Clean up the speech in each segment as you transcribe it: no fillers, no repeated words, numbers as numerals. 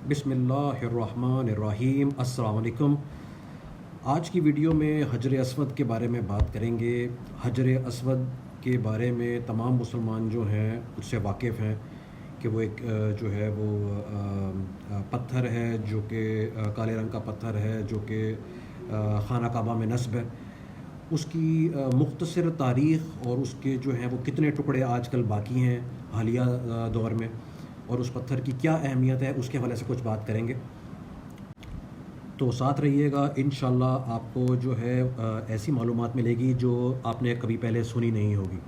بسم اللہ الرحمن الرحیم۔ السلام علیکم۔ آج کی ویڈیو میں حجر اسود کے بارے میں بات کریں گے۔ حجر اسود کے بارے میں تمام مسلمان جو ہیں اس سے واقف ہیں کہ وہ ایک جو ہے وہ پتھر ہے جو کہ کالے رنگ کا پتھر ہے جو کہ خانہ کعبہ میں نصب ہے۔ اس کی مختصر تاریخ اور اس کے جو ہیں وہ کتنے ٹکڑے آج کل باقی ہیں حالیہ دور میں، اور اس پتھر کی کیا اہمیت ہے، اس کے حوالے سے کچھ بات کریں گے۔ تو ساتھ رہیے گا، انشاءاللہ آپ کو جو ہے ایسی معلومات ملے گی جو آپ نے کبھی پہلے سنی نہیں ہوگی۔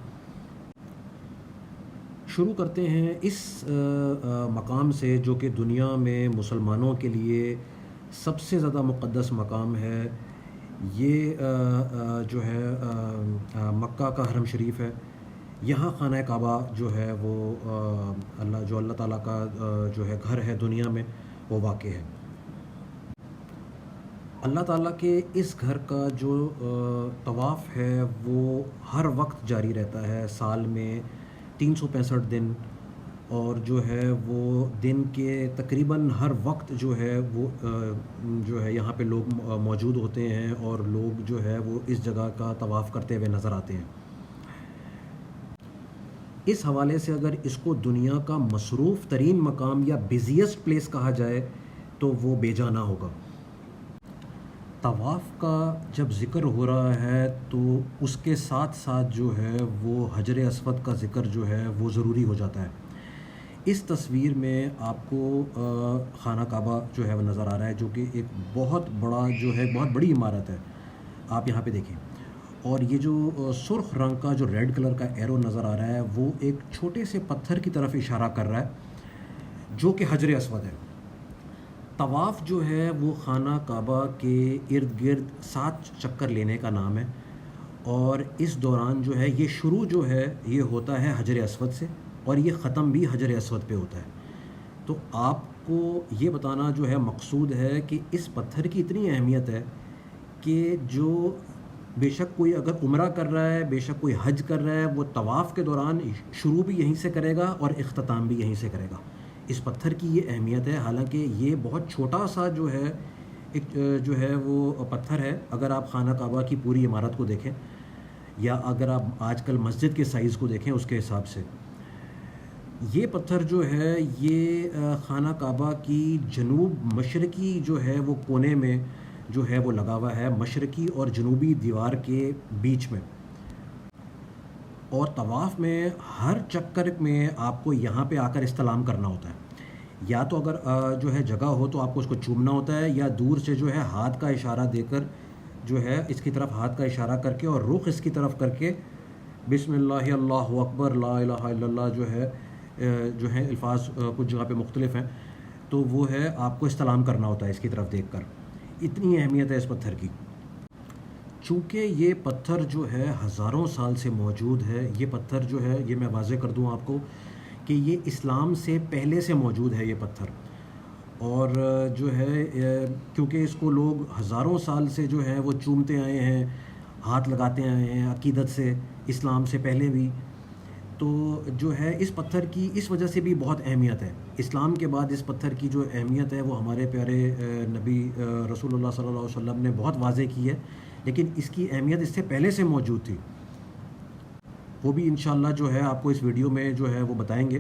شروع کرتے ہیں اس مقام سے جو کہ دنیا میں مسلمانوں کے لیے سب سے زیادہ مقدس مقام ہے۔ یہ جو ہے مکہ کا حرم شریف ہے۔ یہاں خانہ کعبہ جو ہے وہ اللہ تعالیٰ کا جو ہے گھر ہے دنیا میں، وہ واقع ہے۔ اللہ تعالیٰ کے اس گھر کا جو طواف ہے وہ ہر وقت جاری رہتا ہے، سال میں 365 دن، اور جو ہے وہ دن کے تقریباً ہر وقت جو ہے وہ جو ہے یہاں پہ لوگ موجود ہوتے ہیں اور لوگ جو ہے وہ اس جگہ کا طواف کرتے ہوئے نظر آتے ہیں۔ اس حوالے سے اگر اس کو دنیا کا مصروف ترین مقام یا بزیسٹ پلیس کہا جائے تو وہ بے جا نہ ہوگا۔ طواف کا جب ذکر ہو رہا ہے تو اس کے ساتھ ساتھ جو ہے وہ حجر اسود کا ذکر جو ہے وہ ضروری ہو جاتا ہے۔ اس تصویر میں آپ کو خانہ کعبہ جو ہے وہ نظر آ رہا ہے، جو کہ ایک بہت بڑا جو ہے بہت بڑی عمارت ہے، آپ یہاں پہ دیکھیں۔ اور یہ جو سرخ رنگ کا جو ریڈ کلر کا ایرو نظر آ رہا ہے وہ ایک چھوٹے سے پتھر کی طرف اشارہ کر رہا ہے جو کہ حجر اسود ہے۔ طواف جو ہے وہ خانہ کعبہ کے ارد گرد 7 چکر لینے کا نام ہے، اور اس دوران جو ہے یہ شروع جو ہے یہ ہوتا ہے حجر اسود سے، اور یہ ختم بھی حجر اسود پہ ہوتا ہے۔ تو آپ کو یہ بتانا جو ہے مقصود ہے کہ اس پتھر کی اتنی اہمیت ہے کہ جو بے شک کوئی اگر عمرہ کر رہا ہے، بے شک کوئی حج کر رہا ہے، وہ طواف کے دوران شروع بھی یہیں سے کرے گا اور اختتام بھی یہیں سے کرے گا۔ اس پتھر کی یہ اہمیت ہے، حالانکہ یہ بہت چھوٹا سا جو ہے ایک جو ہے وہ پتھر ہے۔ اگر آپ خانہ کعبہ کی پوری عمارت کو دیکھیں یا اگر آپ آج کل مسجد کے سائز کو دیکھیں اس کے حساب سے، یہ پتھر جو ہے یہ خانہ کعبہ کی جنوب مشرقی جو ہے وہ کونے میں جو ہے وہ لگا ہوا ہے، مشرقی اور جنوبی دیوار کے بیچ میں۔ اور طواف میں ہر چکر میں آپ کو یہاں پہ آ کر استلام کرنا ہوتا ہے، یا تو اگر جو ہے جگہ ہو تو آپ کو اس کو چومنا ہوتا ہے، یا دور سے جو ہے ہاتھ کا اشارہ دے کر جو ہے اس کی طرف ہاتھ کا اشارہ کر کے اور رخ اس کی طرف کر کے بسم اللہ اللہ اکبر لا الہ الا اللہ جو ہے الفاظ کچھ جگہ پہ مختلف ہیں، تو وہ ہے آپ کو استلام کرنا ہوتا ہے اس کی طرف دیکھ کر۔ اتنی اہمیت ہے اس پتھر کی۔ چونکہ یہ پتھر جو ہے ہزاروں سال سے موجود ہے، یہ پتھر جو ہے یہ میں واضح کر دوں آپ کو کہ یہ اسلام سے پہلے سے موجود ہے یہ پتھر، اور جو ہے کیونکہ اس کو لوگ ہزاروں سال سے جو ہے وہ چومتے آئے ہیں، ہاتھ لگاتے آئے ہیں عقیدت سے، اسلام سے پہلے بھی، تو جو ہے اس پتھر کی اس وجہ سے بھی بہت اہمیت ہے۔ اسلام کے بعد اس پتھر کی جو اہمیت ہے وہ ہمارے پیارے نبی رسول اللہ صلی اللہ علیہ وسلم نے بہت واضح کی ہے، لیکن اس کی اہمیت اس سے پہلے سے موجود تھی، وہ بھی انشاءاللہ جو ہے آپ کو اس ویڈیو میں جو ہے وہ بتائیں گے۔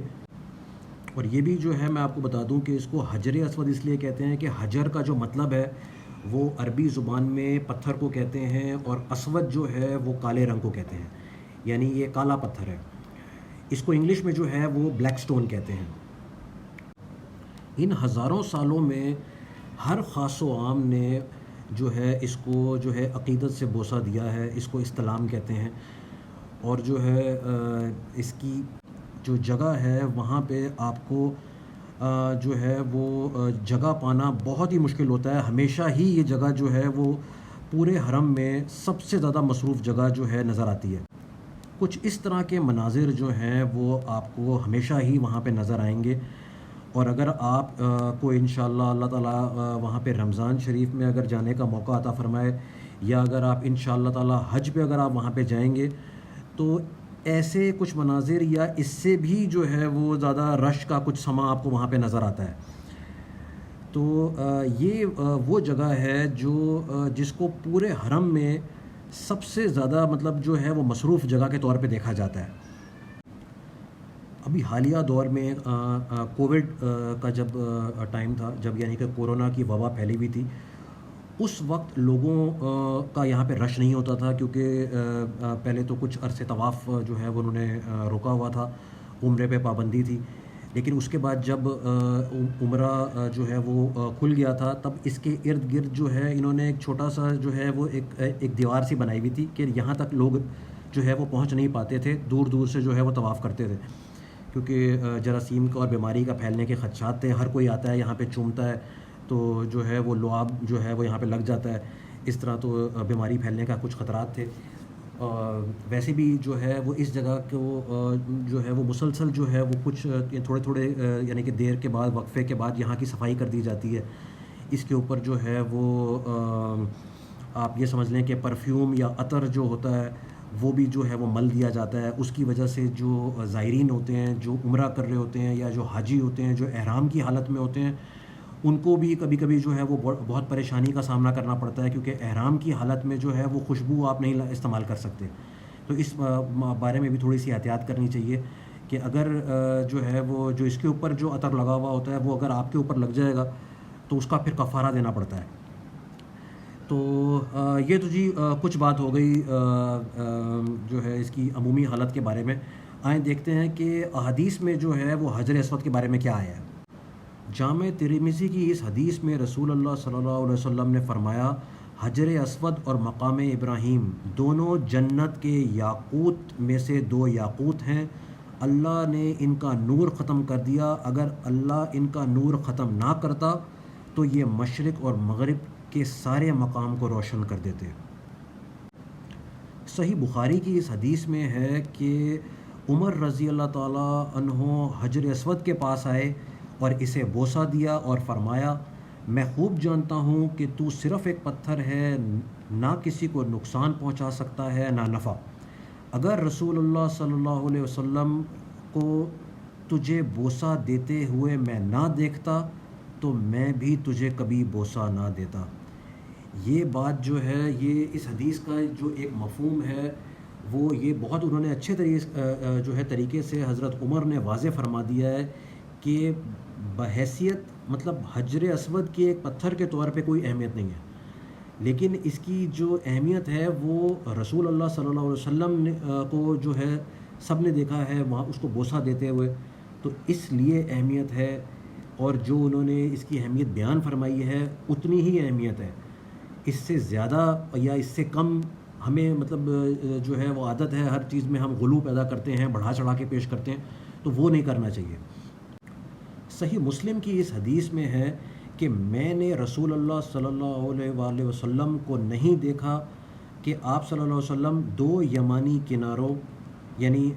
اور یہ بھی جو ہے میں آپ کو بتا دوں کہ اس کو حجر اسود اس لیے کہتے ہیں کہ حجر کا جو مطلب ہے وہ عربی زبان میں پتھر کو کہتے ہیں، اور اسود جو ہے وہ کالے رنگ کو کہتے ہیں، یعنی یہ کالا پتھر ہے۔ اس کو انگلش میں جو ہے وہ بلیک سٹون کہتے ہیں۔ ان ہزاروں سالوں میں ہر خاص و عام نے جو ہے اس کو جو ہے عقیدت سے بوسہ دیا ہے، اس کو استلام کہتے ہیں، اور جو ہے اس کی جو جگہ ہے وہاں پہ آپ کو جو ہے وہ جگہ پانا بہت ہی مشکل ہوتا ہے۔ ہمیشہ ہی یہ جگہ جو ہے وہ پورے حرم میں سب سے زیادہ مصروف جگہ جو ہے نظر آتی ہے۔ کچھ اس طرح کے مناظر جو ہیں وہ آپ کو ہمیشہ ہی وہاں پہ نظر آئیں گے، اور اگر آپ کو انشاءاللہ اللہ تعالیٰ وہاں پہ رمضان شریف میں اگر جانے کا موقع عطا فرمائے، یا اگر آپ انشاءاللہ تعالیٰ حج پہ اگر آپ وہاں پہ جائیں گے تو ایسے کچھ مناظر یا اس سے بھی جو ہے وہ زیادہ رش کا کچھ سما آپ کو وہاں پہ نظر آتا ہے۔ تو یہ وہ جگہ ہے جو جس کو پورے حرم میں سب سے زیادہ مطلب جو ہے وہ مصروف جگہ کے طور پہ دیکھا جاتا ہے۔ ابھی حالیہ دور میں کووڈ کا جب ٹائم تھا، جب یعنی کہ کورونا کی وبا پھیلی ہوئی تھی، اس وقت لوگوں کا یہاں پہ رش نہیں ہوتا تھا، کیونکہ پہلے تو کچھ عرصے طواف جو ہے وہ انہوں نے روکا ہوا تھا، عمرے پہ پابندی تھی۔ لیکن اس کے بعد جب عمرہ جو ہے وہ کھل گیا تھا، تب اس کے ارد گرد جو ہے انہوں نے ایک چھوٹا سا جو ہے وہ ایک دیوار سی بنائی ہوئی تھی کہ یہاں تک لوگ جو ہے وہ پہنچ نہیں پاتے تھے، دور دور سے جو ہے وہ طواف کرتے تھے، کیونکہ جراثیم کا اور بیماری کا پھیلنے کے خدشات تھے۔ ہر کوئی آتا ہے یہاں پہ چومتا ہے تو جو ہے وہ لعاب جو ہے وہ یہاں پہ لگ جاتا ہے، اس طرح تو بیماری پھیلنے کا کچھ خطرات تھے۔ ویسے بھی جو ہے وہ اس جگہ کو جو ہے وہ مسلسل جو ہے وہ کچھ تھوڑے تھوڑے یعنی کہ دیر کے بعد، وقفے کے بعد یہاں کی صفائی کر دی جاتی ہے۔ اس کے اوپر جو ہے وہ آپ یہ سمجھ لیں کہ پرفیوم یا عطر جو ہوتا ہے وہ بھی جو ہے وہ مل دیا جاتا ہے۔ اس کی وجہ سے جو زائرین ہوتے ہیں، جو عمرہ کر رہے ہوتے ہیں یا جو حاجی ہوتے ہیں، جو احرام کی حالت میں ہوتے ہیں، ان کو بھی کبھی کبھی جو ہے وہ بہت پریشانی کا سامنا کرنا پڑتا ہے، کیونکہ احرام کی حالت میں جو ہے وہ خوشبو آپ نہیں استعمال کر سکتے۔ تو اس بارے میں بھی تھوڑی سی احتیاط کرنی چاہیے کہ اگر جو ہے وہ جو اس کے اوپر جو عطر لگا ہوا ہوتا ہے وہ اگر آپ کے اوپر لگ جائے گا تو اس کا پھر کفارہ دینا پڑتا ہے۔ تو یہ تو جی کچھ بات ہو گئی جو ہے اس کی عمومی حالت کے بارے میں۔ آئیں دیکھتے ہیں کہ احادیث میں جو ہے وہ حجر اسود کے بارے میں کیا آیا ہے۔ جامع ترمذی کی اس حدیث میں رسول اللہ صلی اللہ علیہ وسلم نے فرمایا، حجر اسود اور مقام ابراہیم دونوں جنت کے یاقوت میں سے دو یاقوت ہیں۔ اللہ نے ان کا نور ختم کر دیا، اگر اللہ ان کا نور ختم نہ کرتا تو یہ مشرق اور مغرب کے سارے مقام کو روشن کر دیتے۔ صحیح بخاری کی اس حدیث میں ہے کہ عمر رضی اللہ تعالیٰ عنہ حجر اسود کے پاس آئے اور اسے بوسہ دیا اور فرمایا، میں خوب جانتا ہوں کہ تو صرف ایک پتھر ہے، نہ کسی کو نقصان پہنچا سکتا ہے نہ نفع۔ اگر رسول اللہ صلی اللہ علیہ وسلم کو تجھے بوسہ دیتے ہوئے میں نہ دیکھتا تو میں بھی تجھے کبھی بوسہ نہ دیتا۔ یہ بات جو ہے، یہ اس حدیث کا جو ایک مفہوم ہے وہ یہ بہت انہوں نے اچھے طریقے سے حضرت عمر نے واضح فرما دیا ہے کہ بحیثیت مطلب حجر اسود کے ایک پتھر کے طور پہ کوئی اہمیت نہیں ہے، لیکن اس کی جو اہمیت ہے وہ رسول اللہ صلی اللہ علیہ وسلم کو جو ہے سب نے دیکھا ہے وہاں اس کو بوسہ دیتے ہوئے، تو اس لیے اہمیت ہے، اور جو انہوں نے اس کی اہمیت بیان فرمائی ہے اتنی ہی اہمیت ہے۔ اس سے زیادہ یا اس سے کم ہمیں مطلب جو ہے وہ عادت ہے ہر چیز میں ہم غلو پیدا کرتے ہیں، بڑھا چڑھا کے پیش کرتے ہیں، تو وہ نہیں کرنا چاہیے۔ صحیح مسلم کی اس حدیث میں ہے کہ میں نے رسول اللہ صلی اللہ علیہ وآلہ وسلم کو نہیں دیکھا کہ آپ صلی اللہ علیہ وسلم دو یمانی کناروں یعنی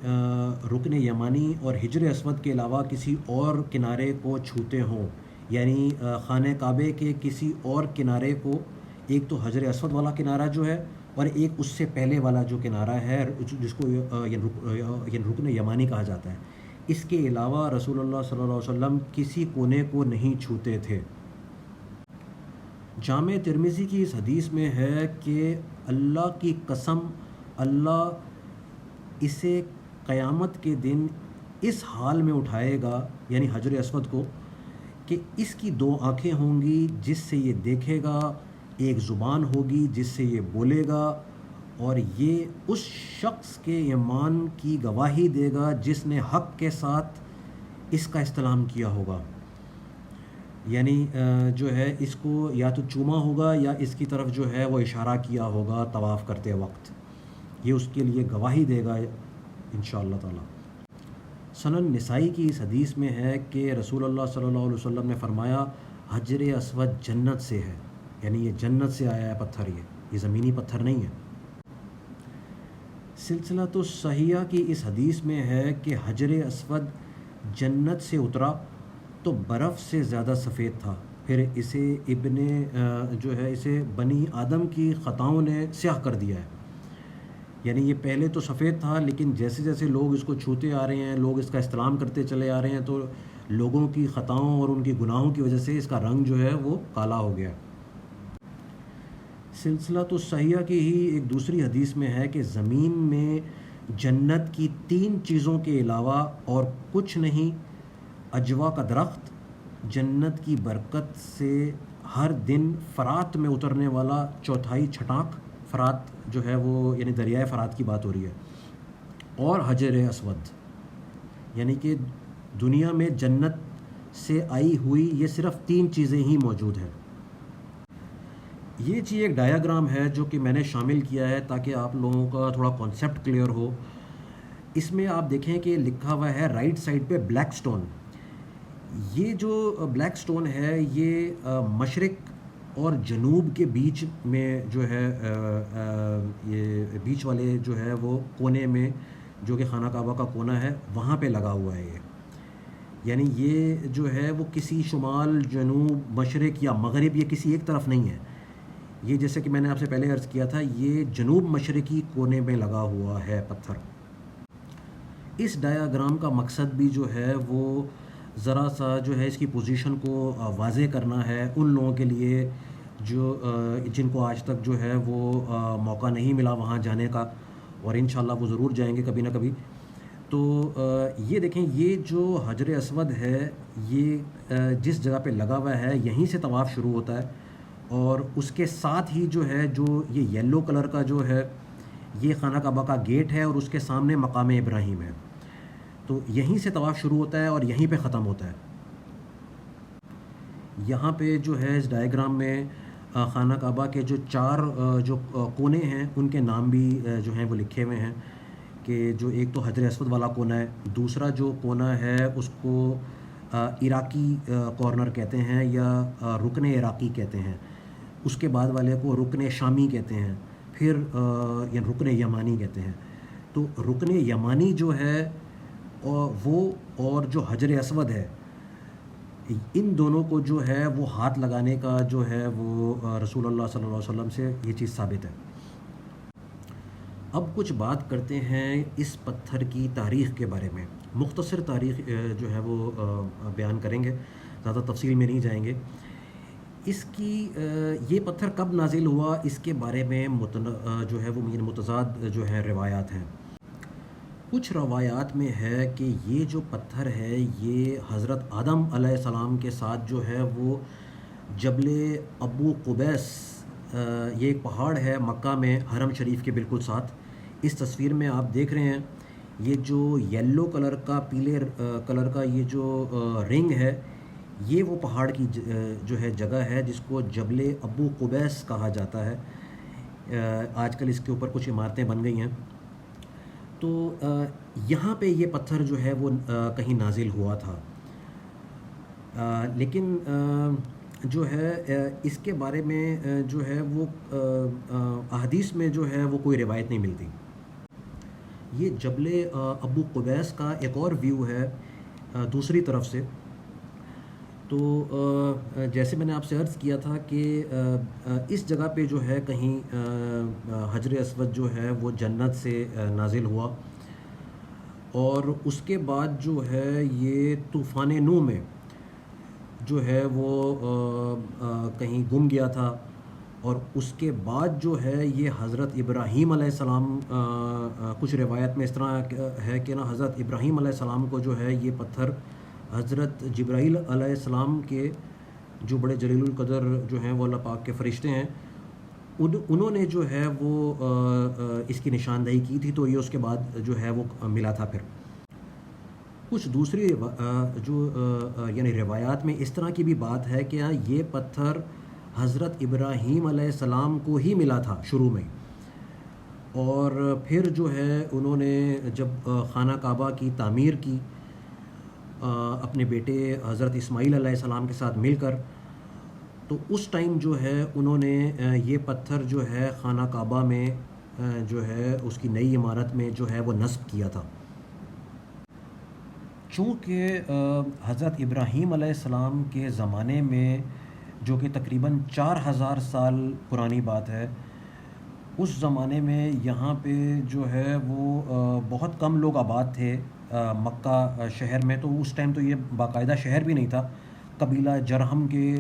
رکن یمانی اور حجر اسود کے علاوہ کسی اور کنارے کو چھوتے ہوں، یعنی خانہ کعبے کے کسی اور کنارے کو، ایک تو حجر اسود والا کنارہ جو ہے اور ایک اس سے پہلے والا جو کنارہ ہے جس کو رکن یمانی کہا جاتا ہے، اس کے علاوہ رسول اللہ صلی اللہ علیہ وسلم کسی کونے کو نہیں چھوتے تھے۔ جامع ترمذی کی اس حدیث میں ہے کہ اللہ کی قسم، اللہ اسے قیامت کے دن اس حال میں اٹھائے گا، یعنی حجر اسود کو، کہ اس کی دو آنکھیں ہوں گی جس سے یہ دیکھے گا، ایک زبان ہوگی جس سے یہ بولے گا، اور یہ اس شخص کے ایمان کی گواہی دے گا جس نے حق کے ساتھ اس کا استلام کیا ہوگا، یعنی جو ہے اس کو یا تو چوما ہوگا یا اس کی طرف جو ہے وہ اشارہ کیا ہوگا طواف کرتے وقت، یہ اس کے لیے گواہی دے گا انشاءاللہ تعالی۔ سنن نسائی کی اس حدیث میں ہے کہ رسول اللہ صلی اللہ علیہ وسلم نے فرمایا، حجر اسود جنت سے ہے، یعنی یہ جنت سے آیا ہے پتھر، یہ زمینی پتھر نہیں ہے۔ سلسلۃ الصحیحہ کی اس حدیث میں ہے کہ حجر اسود جنت سے اترا تو برف سے زیادہ سفید تھا، پھر اسے اسے بنی آدم کی خطاؤں نے سیاہ کر دیا ہے، یعنی یہ پہلے تو سفید تھا لیکن جیسے جیسے لوگ اس کو چھوتے آ رہے ہیں، لوگ اس کا استلام کرتے چلے آ رہے ہیں، تو لوگوں کی خطاؤں اور ان کی گناہوں کی وجہ سے اس کا رنگ جو ہے وہ کالا ہو گیا۔ سلسلۃ الصحیحہ کی ہی ایک دوسری حدیث میں ہے کہ زمین میں جنت کی 3 چیزوں کے علاوہ اور کچھ نہیں، اجوا کا درخت، جنت کی برکت سے ہر دن فرات میں اترنے والا چوتھائی چھٹانک، فرات جو ہے وہ یعنی دریائے فرات کی بات ہو رہی ہے، اور حجر اسود، یعنی کہ دنیا میں جنت سے آئی ہوئی یہ صرف 3 چیزیں ہی موجود ہیں۔ یہ چیز ایک ڈایاگرام ہے جو کہ میں نے شامل کیا ہے تاکہ آپ لوگوں کا تھوڑا کانسیپٹ کلیئر ہو۔ اس میں آپ دیکھیں کہ لکھا ہوا ہے رائٹ سائڈ پہ بلیک سٹون۔ یہ جو بلیک سٹون ہے یہ مشرق اور جنوب کے بیچ میں جو ہے یہ بیچ والے جو ہے وہ کونے میں، جو کہ خانہ کعبہ کا کونا ہے، وہاں پہ لگا ہوا ہے یہ، یعنی یہ جو ہے وہ کسی شمال، جنوب، مشرق یا مغرب یا کسی ایک طرف نہیں ہے۔ یہ جیسے کہ میں نے آپ سے پہلے عرض کیا تھا، یہ جنوب مشرقی کونے میں لگا ہوا ہے پتھر۔ اس ڈایاگرام کا مقصد بھی جو ہے وہ ذرا سا جو ہے اس کی پوزیشن کو واضح کرنا ہے ان لوگوں کے لیے جو جن کو آج تک جو ہے وہ موقع نہیں ملا وہاں جانے کا، اور انشاءاللہ وہ ضرور جائیں گے کبھی نہ کبھی۔ تو یہ دیکھیں، یہ جو حجر اسود ہے یہ جس جگہ پہ لگا ہوا ہے یہیں سے طواف شروع ہوتا ہے، اور اس کے ساتھ ہی جو ہے جو یہ یلو کلر کا جو ہے یہ خانہ کعبہ کا گیٹ ہے، اور اس کے سامنے مقام ابراہیم ہے۔ تو یہیں سے طواف شروع ہوتا ہے اور یہیں پہ ختم ہوتا ہے۔ یہاں پہ جو ہے اس ڈائیگرام میں خانہ کعبہ کے جو 4 جو کونے ہیں ان کے نام بھی جو ہیں وہ لکھے ہوئے ہیں، کہ جو ایک تو حجر اسود والا کونا ہے، دوسرا جو کونا ہے اس کو عراقی کارنر کہتے ہیں یا رکن عراقی کہتے ہیں، اس کے بعد والے کو رکن شامی کہتے ہیں، پھر یا رکن یمانی کہتے ہیں۔ تو رکن یمانی جو ہے وہ اور جو حجر اسود ہے، ان دونوں کو جو ہے وہ ہاتھ لگانے کا جو ہے وہ رسول اللہ صلی اللہ علیہ وسلم سے یہ چیز ثابت ہے۔ اب کچھ بات کرتے ہیں اس پتھر کی تاریخ کے بارے میں، مختصر تاریخ جو ہے وہ بیان کریں گے، زیادہ تفصیل میں نہیں جائیں گے۔ اس کی یہ پتھر کب نازل ہوا اس کے بارے میں جو ہے وہ متضاد جو ہے روایات ہیں۔ کچھ روایات میں ہے کہ یہ جو پتھر ہے یہ حضرت آدم علیہ السلام کے ساتھ جو ہے وہ جبل ابو قبیس، یہ ایک پہاڑ ہے مکہ میں حرم شریف کے بالکل ساتھ۔ اس تصویر میں آپ دیکھ رہے ہیں یہ جو یلو کلر کا، پیلے کلر کا یہ جو رنگ ہے، یہ وہ پہاڑ کی جو ہے جگہ ہے جس کو جبل ابو قبیس کہا جاتا ہے۔ آج کل اس کے اوپر کچھ عمارتیں بن گئی ہیں۔ تو یہاں پہ یہ پتھر جو ہے وہ کہیں نازل ہوا تھا، لیکن جو ہے اس کے بارے میں جو ہے وہ احادیث میں جو ہے وہ کوئی روایت نہیں ملتی۔ یہ جبل ابو قبیس کا ایک اور ویو ہے دوسری طرف سے۔ تو جیسے میں نے آپ سے عرض کیا تھا کہ اس جگہ پہ جو ہے کہیں حجر اسود جو ہے وہ جنت سے نازل ہوا، اور اس کے بعد جو ہے یہ طوفان نوح میں جو ہے وہ کہیں گم گیا تھا، اور اس کے بعد جو ہے یہ حضرت ابراہیم علیہ السلام، کچھ روایت میں اس طرح ہے کہ نا حضرت ابراہیم علیہ السلام کو جو ہے یہ پتھر حضرت جبرائیل علیہ السلام کے جو بڑے جلیل القدر جو ہیں وہ اللہ پاک کے فرشتے ہیں، انہوں نے جو ہے وہ اس کی نشاندہی کی تھی، تو یہ اس کے بعد جو ہے وہ ملا تھا۔ پھر کچھ دوسری جو یعنی روایات میں اس طرح کی بھی بات ہے کہ یہ پتھر حضرت ابراہیم علیہ السلام کو ہی ملا تھا شروع میں، اور پھر جو ہے انہوں نے جب خانہ کعبہ کی تعمیر کی اپنے بیٹے حضرت اسماعیل علیہ السلام کے ساتھ مل کر، تو اس ٹائم جو ہے انہوں نے یہ پتھر جو ہے خانہ کعبہ میں جو ہے اس کی نئی عمارت میں جو ہے وہ نصب کیا تھا۔ چونکہ حضرت ابراہیم علیہ السلام کے زمانے میں، جو کہ تقریباً 4000 سال پرانی بات ہے، اس زمانے میں یہاں پہ جو ہے وہ بہت کم لوگ آباد تھے مکہ شہر میں، تو اس ٹائم تو یہ باقاعدہ شہر بھی نہیں تھا، قبیلہ جرہم کے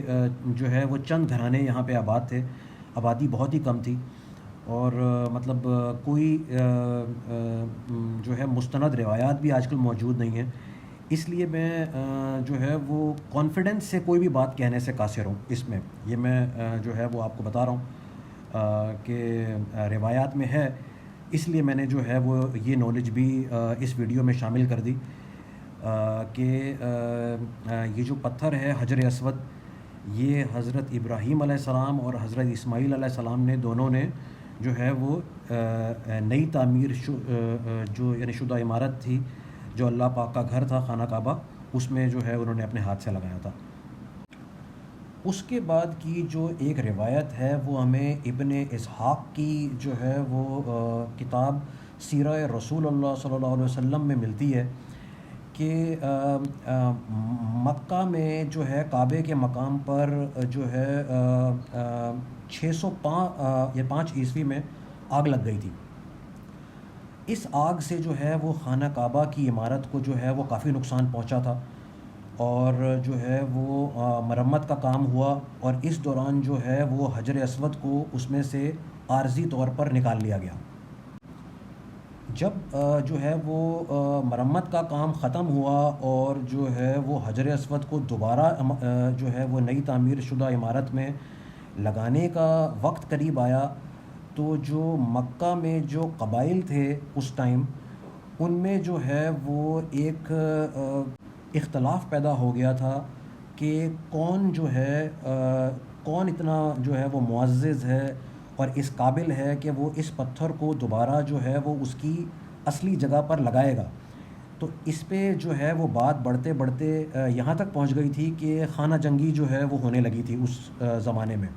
جو ہے وہ چند گھرانے یہاں پہ آباد تھے، آبادی بہت ہی کم تھی، اور مطلب کوئی جو ہے مستند روایات بھی آج کل موجود نہیں ہیں، اس لیے میں جو ہے وہ کانفیڈنس سے کوئی بھی بات کہنے سے قاصر ہوں اس میں، یہ میں جو ہے وہ آپ کو بتا رہا ہوں کہ روایات میں ہے، اس لیے میں نے جو ہے وہ یہ نالج بھی اس ویڈیو میں شامل کر دی کہ یہ جو پتھر ہے حجر اسود، یہ حضرت ابراہیم علیہ السلام اور حضرت اسماعیل علیہ السلام نے دونوں نے جو ہے وہ نئی تعمیر جو یعنی شدہ عمارت تھی، جو اللہ پاک کا گھر تھا خانہ کعبہ، اس میں جو ہے انہوں نے اپنے ہاتھ سے لگایا تھا۔ اس کے بعد کی جو ایک روایت ہے وہ ہمیں ابن اسحاق کی جو ہے وہ کتاب سیرہ رسول اللہ صلی اللہ علیہ وسلم میں ملتی ہے کہ مکہ میں جو ہے کعبے کے مقام پر جو ہے 605 عیسوی میں آگ لگ گئی تھی۔ اس آگ سے جو ہے وہ خانہ کعبہ کی عمارت کو جو ہے وہ کافی نقصان پہنچا تھا، اور جو ہے وہ مرمت کا کام ہوا، اور اس دوران جو ہے وہ حجر اسود کو اس میں سے عارضی طور پر نکال لیا گیا۔ جب جو ہے وہ مرمت کا کام ختم ہوا اور جو ہے وہ حجر اسود کو دوبارہ جو ہے وہ نئی تعمیر شدہ عمارت میں لگانے کا وقت قریب آیا، تو جو مکہ میں جو قبائل تھے اس ٹائم، ان میں جو ہے وہ ایک اختلاف پیدا ہو گیا تھا کہ کون جو ہے کون اتنا جو ہے وہ معزز ہے اور اس قابل ہے کہ وہ اس پتھر کو دوبارہ جو ہے وہ اس کی اصلی جگہ پر لگائے گا۔ تو اس پہ جو ہے وہ بات بڑھتے بڑھتے یہاں تک پہنچ گئی تھی کہ خانہ جنگی جو ہے وہ ہونے لگی تھی اس زمانے میں۔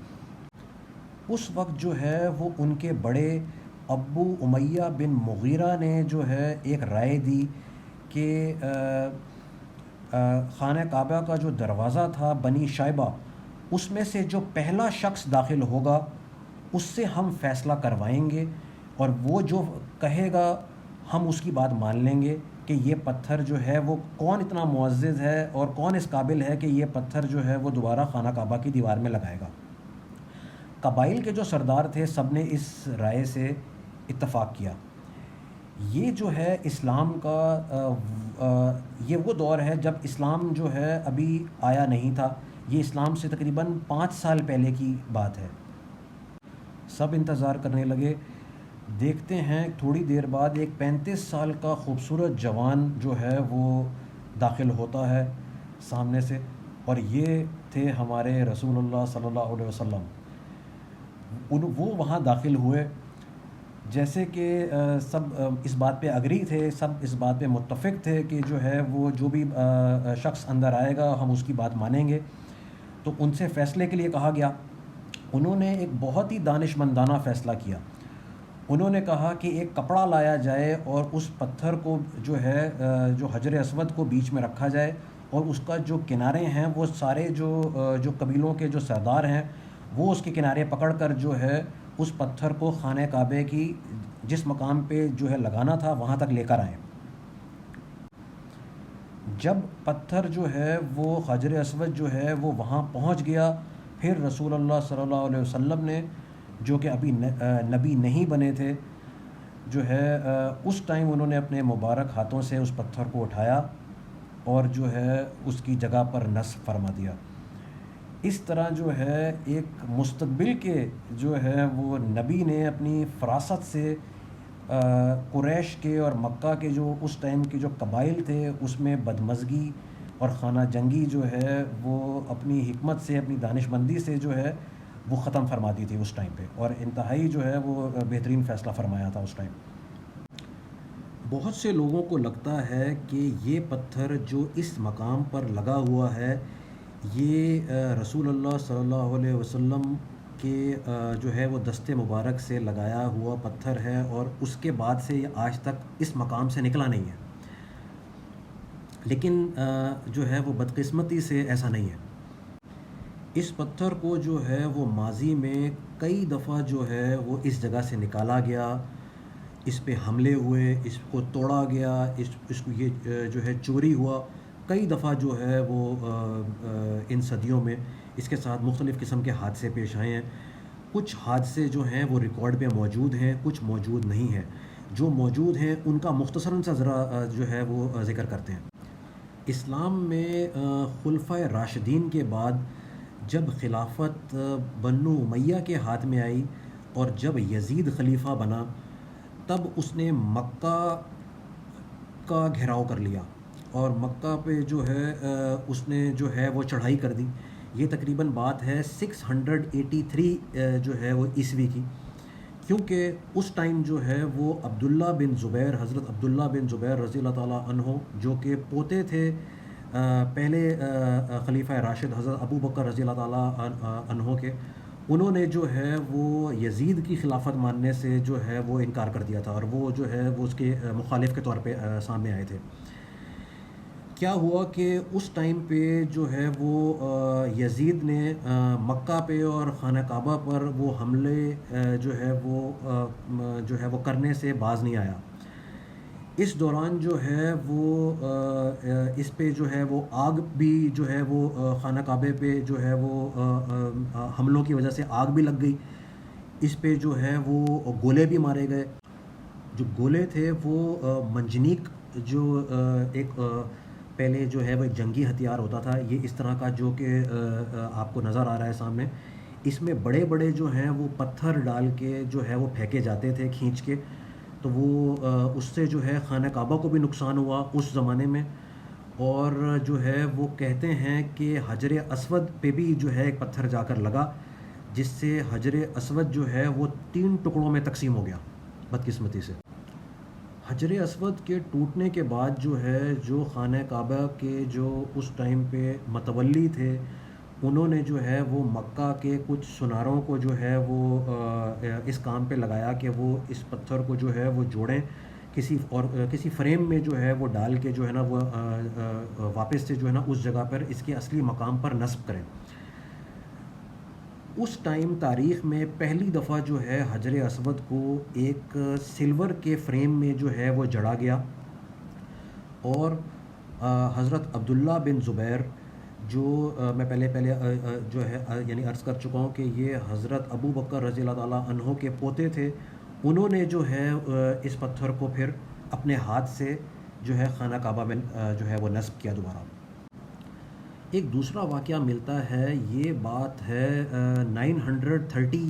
اس وقت جو ہے وہ ان کے بڑے ابو امیہ بن مغیرہ نے جو ہے ایک رائے دی کہ خانہ کعبہ کا جو دروازہ تھا بنی شائبہ، اس میں سے جو پہلا شخص داخل ہوگا اس سے ہم فیصلہ کروائیں گے، اور وہ جو کہے گا ہم اس کی بات مان لیں گے کہ یہ پتھر جو ہے وہ کون اتنا معزز ہے اور کون اس قابل ہے کہ یہ پتھر جو ہے وہ دوبارہ خانہ کعبہ کی دیوار میں لگائے گا۔ قبائل کے جو سردار تھے سب نے اس رائے سے اتفاق کیا۔ یہ جو ہے اسلام کا یہ وہ دور ہے جب اسلام جو ہے ابھی آیا نہیں تھا، یہ اسلام سے تقریباً 5 سال پہلے کی بات ہے۔ سب انتظار کرنے لگے، دیکھتے ہیں تھوڑی دیر بعد ایک 35 سال کا خوبصورت جوان جو ہے وہ داخل ہوتا ہے سامنے سے، اور یہ تھے ہمارے رسول اللہ صلی اللہ علیہ وسلم۔ وہ وہاں داخل ہوئے، جیسے کہ سب اس بات پہ اگری تھے، سب اس بات پہ متفق تھے کہ جو ہے وہ جو بھی شخص اندر آئے گا ہم اس کی بات مانیں گے۔ تو ان سے فیصلے کے لیے کہا گیا۔ انہوں نے ایک بہت ہی دانش مندانہ فیصلہ کیا۔ انہوں نے کہا کہ ایک کپڑا لایا جائے اور اس پتھر کو جو ہے جو حجر اسود کو بیچ میں رکھا جائے، اور اس کا جو کنارے ہیں وہ سارے جو قبیلوں کے جو سردار ہیں وہ اس کے کنارے پکڑ کر جو ہے اس پتھر کو خانہ کعبے کی جس مقام پہ جو ہے لگانا تھا وہاں تک لے کر آئیں۔ جب پتھر جو ہے وہ حجر اسود جو ہے وہ وہاں پہنچ گیا، پھر رسول اللہ صلی اللہ علیہ وسلم نے، جو کہ ابھی نبی نہیں بنے تھے، جو ہے اس ٹائم انہوں نے اپنے مبارک ہاتھوں سے اس پتھر کو اٹھایا اور جو ہے اس کی جگہ پر نصب فرما دیا۔ اس طرح جو ہے ایک مستقبل کے جو ہے وہ نبی نے اپنی فراست سے قریش کے اور مکہ کے جو اس ٹائم کے جو قبائل تھے اس میں بدمزگی اور خانہ جنگی جو ہے وہ اپنی حکمت سے، اپنی دانش مندی سے جو ہے وہ ختم فرما دی تھی اس ٹائم پہ، اور انتہائی جو ہے وہ بہترین فیصلہ فرمایا تھا اس ٹائم۔ بہت سے لوگوں کو لگتا ہے کہ یہ پتھر جو اس مقام پر لگا ہوا ہے یہ رسول اللہ صلی اللہ علیہ وسلم کے جو ہے وہ دست مبارک سے لگایا ہوا پتھر ہے، اور اس کے بعد سے یہ آج تک اس مقام سے نکلا نہیں ہے۔ لیکن جو ہے وہ بدقسمتی سے ایسا نہیں ہے۔ اس پتھر کو جو ہے وہ ماضی میں کئی دفعہ جو ہے وہ اس جگہ سے نکالا گیا، اس پہ حملے ہوئے، اس کو توڑا گیا، اس کو یہ جو ہے چوری ہوا، کئی دفعہ جو ہے وہ ان صدیوں میں اس کے ساتھ مختلف قسم کے حادثے پیش آئے ہیں۔ کچھ حادثے جو ہیں وہ ریکارڈ پہ موجود ہیں، کچھ موجود نہیں ہیں۔ جو موجود ہیں ان کا مختصراً سا ذرا جو ہے وہ ذکر کرتے ہیں۔ اسلام میں خلفائے راشدین کے بعد جب خلافت بنو امیہ کے ہاتھ میں آئی اور جب یزید خلیفہ بنا، تب اس نے مکہ کا گھیراؤ کر لیا اور مکہ پہ جو ہے اس نے جو ہے وہ چڑھائی کر دی۔ یہ تقریباً بات ہے 683 جو ہے وہ عیسوی کی، کیونکہ اس ٹائم جو ہے وہ عبداللہ بن زبیر، حضرت عبداللہ بن زبیر رضی اللہ تعالیٰ عنہ، جو کہ پوتے تھے پہلے خلیفہ راشد حضرت ابو بکر رضی اللہ تعالیٰ عنہ کے، انہوں نے جو ہے وہ یزید کی خلافت ماننے سے جو ہے وہ انکار کر دیا تھا، اور وہ جو ہے وہ اس کے مخالف کے طور پہ سامنے آئے تھے۔ کیا ہوا کہ اس ٹائم پہ جو ہے وہ یزید نے مکہ پہ اور خانہ کعبہ پر وہ حملے جو ہے وہ کرنے سے باز نہیں آیا۔ اس دوران جو ہے وہ اس پہ جو ہے وہ آگ بھی جو ہے وہ خانہ کعبے پہ جو ہے وہ حملوں کی وجہ سے آگ بھی لگ گئی، اس پہ جو ہے وہ گولے بھی مارے گئے۔ جو گولے تھے وہ منجنیق، جو ایک پہلے جو ہے وہ ایک جنگی ہتھیار ہوتا تھا، یہ اس طرح کا جو کہ آپ کو نظر آ رہا ہے سامنے، اس میں بڑے بڑے جو ہیں وہ پتھر ڈال کے جو ہے وہ پھینکے جاتے تھے کھینچ کے، تو وہ اس سے جو ہے خانہ کعبہ کو بھی نقصان ہوا اس زمانے میں، اور جو ہے وہ کہتے ہیں کہ حجر اسود پہ بھی جو ہے ایک پتھر جا کر لگا، جس سے حجر اسود جو ہے وہ 3 ٹکڑوں میں تقسیم ہو گیا بدقسمتی سے۔ حجر اسود کے ٹوٹنے کے بعد جو ہے جو خانہ کعبہ کے جو اس ٹائم پہ متولی تھے، انہوں نے جو ہے وہ مکہ کے کچھ سناروں کو جو ہے وہ اس کام پہ لگایا کہ وہ اس پتھر کو جو ہے وہ جوڑیں کسی فریم میں جو ہے وہ ڈال کے جو ہے نا وہ واپس سے جو ہے نا اس جگہ پر اس کے اصلی مقام پر نصب کریں۔ اس ٹائم تاریخ میں پہلی دفعہ جو ہے حجر اسود کو ایک سلور کے فریم میں جو ہے وہ جڑا گیا، اور حضرت عبداللہ بن زبیر، جو میں پہلے جو ہے یعنی عرض کر چکا ہوں کہ یہ حضرت ابو بکر رضی اللہ تعالیٰ عنہ کے پوتے تھے، انہوں نے جو ہے اس پتھر کو پھر اپنے ہاتھ سے جو ہے خانہ کعبہ میں جو ہے وہ نصب کیا دوبارہ۔ ایک دوسرا واقعہ ملتا ہے، یہ بات ہے 930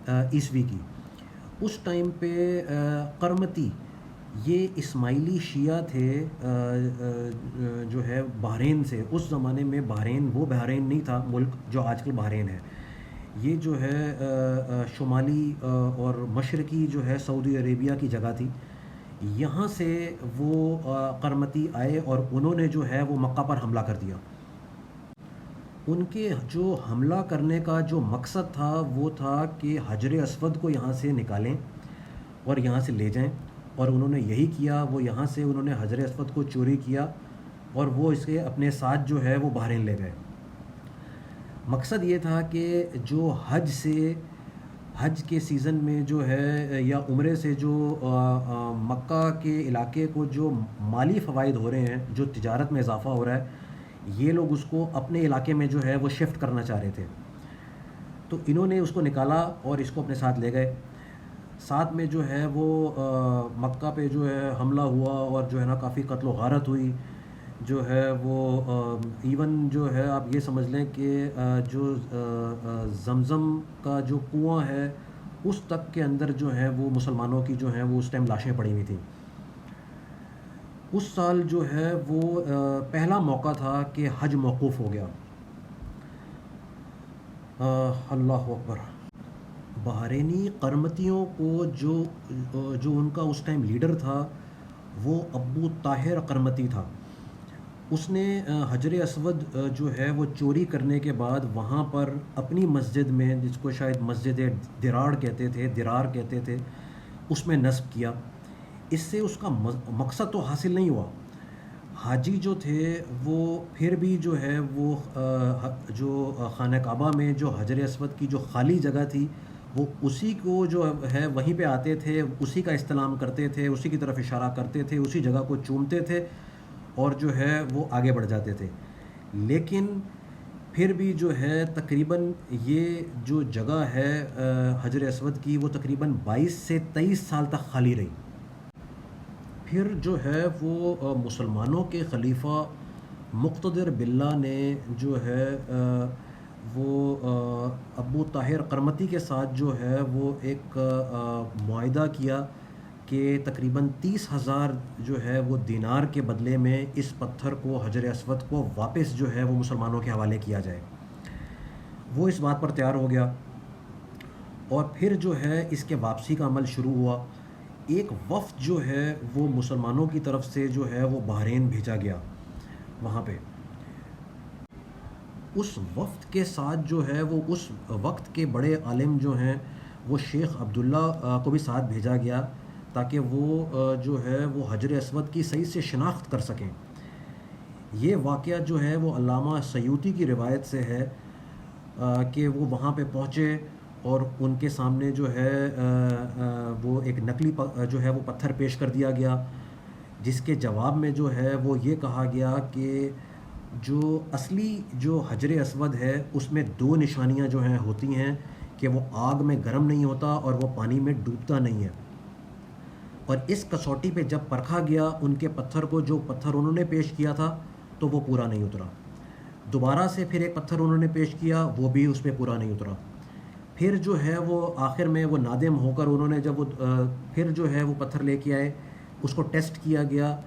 عیسوی کی۔ اس ٹائم پہ قرمطی، یہ اسماعیلی شیعہ تھے جو ہے بحرین سے۔ اس زمانے میں بحرین وہ بحرین نہیں تھا ملک جو آج کل بحرین ہے، یہ جو ہے شمالی اور مشرقی جو ہے سعودی عربیہ کی جگہ تھی۔ یہاں سے وہ قرمطی آئے اور انہوں نے جو ہے وہ مکہ پر حملہ کر دیا۔ ان کے جو حملہ کرنے کا جو مقصد تھا وہ تھا کہ حجر اسود کو یہاں سے نکالیں اور یہاں سے لے جائیں، اور انہوں نے یہی کیا۔ وہ یہاں سے انہوں نے حجر اسود کو چوری کیا اور وہ اسے اپنے ساتھ جو ہے وہ بحرین لے گئے۔ مقصد یہ تھا کہ جو حج کے سیزن میں جو ہے یا عمرے سے جو مکہ کے علاقے کو جو مالی فوائد ہو رہے ہیں، جو تجارت میں اضافہ ہو رہا ہے، یہ لوگ اس کو اپنے علاقے میں جو ہے وہ شفٹ کرنا چاہ رہے تھے، تو انہوں نے اس کو نکالا اور اس کو اپنے ساتھ لے گئے۔ ساتھ میں جو ہے وہ مکہ پہ جو ہے حملہ ہوا اور جو ہے نا کافی قتل و غارت ہوئی، جو ہے وہ ایون جو ہے آپ یہ سمجھ لیں کہ جو زمزم کا جو کنواں ہے اس تک کے اندر جو ہے وہ مسلمانوں کی جو ہیں وہ اس ٹائم لاشیں پڑی ہوئی تھیں۔ اس سال جو ہے وہ پہلا موقع تھا کہ حج موقوف ہو گیا۔ اللہ اکبر۔ بحرینی قرمطیوں کو جو ان کا اس ٹائم لیڈر تھا وہ ابو طاہر قرمطی تھا۔ اس نے حجر اسود جو ہے وہ چوری کرنے کے بعد وہاں پر اپنی مسجد میں، جس کو شاید مسجد درار کہتے تھے، اس میں نصب کیا۔ اس سے اس کا مقصد تو حاصل نہیں ہوا۔ حاجی جو تھے وہ پھر بھی جو ہے وہ جو خانہ کعبہ میں جو حجر اسود کی جو خالی جگہ تھی وہ اسی کو جو ہے وہیں پہ آتے تھے، اسی کا استلام کرتے تھے، اسی کی طرف اشارہ کرتے تھے، اسی جگہ کو چومتے تھے اور جو ہے وہ آگے بڑھ جاتے تھے. لیکن پھر بھی جو ہے تقریباً یہ جو جگہ ہے حجر اسود کی، وہ تقریباً 22 سے 23 سال تک خالی رہی. پھر جو ہے وہ مسلمانوں کے خلیفہ مقتدر باللہ نے جو ہے وہ ابو طاہر قرمطی کے ساتھ جو ہے وہ ایک معاہدہ کیا کہ تقریباً 30,000 جو ہے وہ دینار کے بدلے میں اس پتھر کو، حجر اسود کو واپس جو ہے وہ مسلمانوں کے حوالے کیا جائے. وہ اس بات پر تیار ہو گیا اور پھر جو ہے اس کے واپسی کا عمل شروع ہوا. ایک وفد جو ہے وہ مسلمانوں کی طرف سے جو ہے وہ بحرین بھیجا گیا. وہاں پہ اس وفد کے ساتھ جو ہے وہ اس وقت کے بڑے عالم جو ہیں وہ شیخ عبداللہ کو بھی ساتھ بھیجا گیا تاکہ وہ جو ہے وہ حجر اسود کی صحیح سے شناخت کر سکیں. یہ واقعہ جو ہے وہ علامہ سیوطی کی روایت سے ہے کہ وہ وہاں پہ پہنچے اور ان کے سامنے جو ہے وہ ایک نقلی جو ہے وہ پتھر پیش کر دیا گیا، جس کے جواب میں جو ہے وہ یہ کہا گیا کہ جو اصلی جو حجر اسود ہے اس میں 2 نشانیاں جو ہیں ہوتی ہیں کہ وہ آگ میں گرم نہیں ہوتا اور وہ پانی میں ڈوبتا نہیں ہے. اور اس کسوٹی پہ جب پرکھا گیا ان کے پتھر کو، جو پتھر انہوں نے پیش کیا تھا تو وہ پورا نہیں اترا. دوبارہ سے پھر ایک پتھر انہوں نے پیش کیا، وہ بھی اس پہ پورا نہیں اترا. پھر جو ہے وہ آخر میں وہ نادم ہو کر انہوں نے جب وہ پھر جو ہے وہ پتھر لے کے آئے، اس کو ٹیسٹ کیا گیا